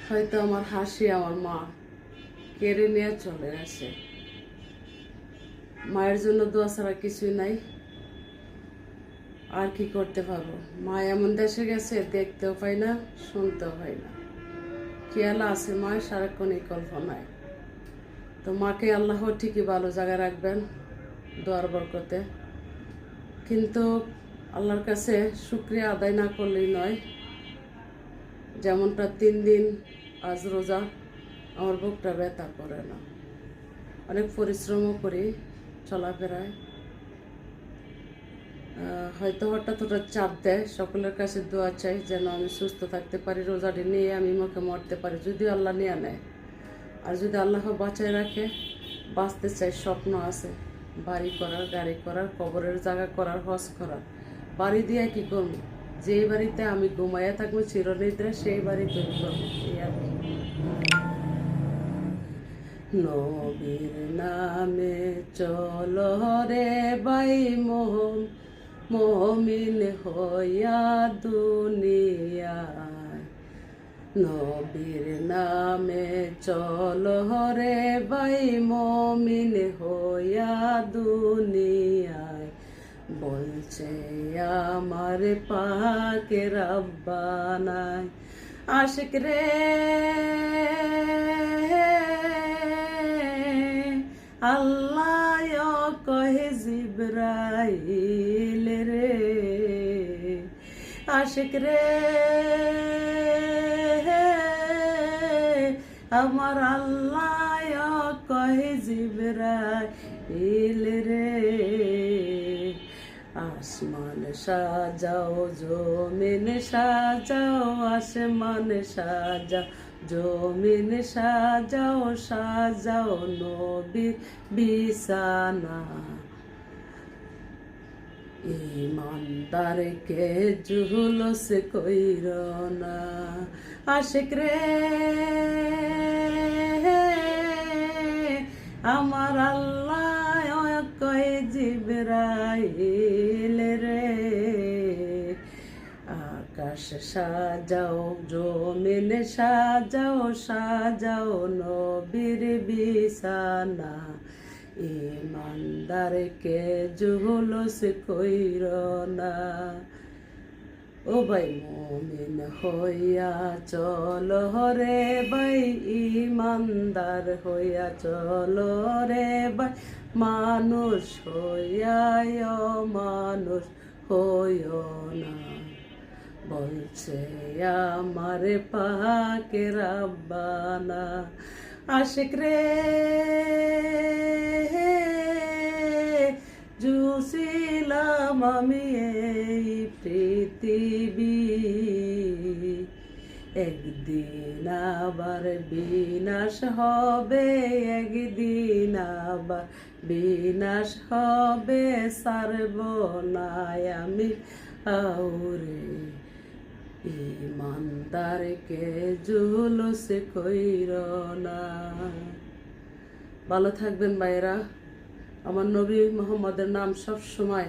হয়তো আমার হাসি আমার মা কেড়ে নিয়ে চলে আসে। মায়ের জন্য দোয়া ছাড়া কিছুই নাই, আর কি করতে পারবো। মা এমন দেশে গেছে, দেখতেও পাই না, শুনতেও পাই না। খেয়াল আছে মায়ের সারাক্ষণ এই কল্পনায়। তো মাকে আল্লাহ ঠিকই ভালো জায়গায় রাখবেন দোয়ার বরকতে। কিন্তু আল্লাহর কাছে শুকরিয়া আদায় না করলেই নয়। যেমনটা 3 দিন আজ রোজা, আমার বুকটা ব্যথা করে না। অনেক পরিশ্রমও করি চলাফেরায়। হয়তো হঠাৎ চাপ দেয়। সকলের কাছে দোয়া চাই যেন আমি সুস্থ থাকতে পারি, রোজাটি নিয়ে আমি মুখে মরতে পারি, যদিও আল্লাহ নিয়ে নেয়। আর যদি আল্লাহ বাঁচায় রাখে, বাঁচতে চাই। স্বপ্ন আছে বাড়ি করার, গাড়ি করার, কবরের জায়গা করার, হজ করার। বাড়ি দিয়ে কি করবো? যেই বাড়িতে আমি ঘুমাইয়া থাকবো চিরনিদ্রা, সেই বাড়ি তৈরি করবো। এই আর কি। নবীর নামে চলো রে বাই মুমিন হইয়া দুনিয়ায়। নবীর নামে চলো রে বাই মুমিন হইয়া দুনিয়ায়। বলছে আমার পাকে রব্বানায়। আশিক রে আল্লাহ কহে জিবরাইল রে। আশিক রে আমার আল্লাহ কহে জিবরাইল রে। আসমান সাজাও জমিন সাজাও, আসমান সাজাও জমিন সাজাও, সাজাও নবীর বিছানা। ইমানদারকে জুলুস কইর না। আশিক রে আমার আল্লাহ কয় জিবরাইল রে। আকাশ সাজাও জমিন সাজাও, সাজাও নবীর বিছানা। ইমানদারকে জুলুস কইর না। ও ভাই মুমিন হইয়া চলো রে ভাই, ইমানদার হইয়া চলো রে ভাই। মানুষ হইয়া মানুষ হইও না। বলছে আমার পাকে রব্বানা। আশিক রে জুছিলাম আমি এই পৃথিবী, একদিন আবার বিনাশ হবে, একদিন আবার বিনাশ হবে। সারবনায় আমি আউরে। ইমানদারকে জুলুস কইর না। ভালো থাকবেন ভাইরা। আমার নবী মুহাম্মদের নাম সব সময়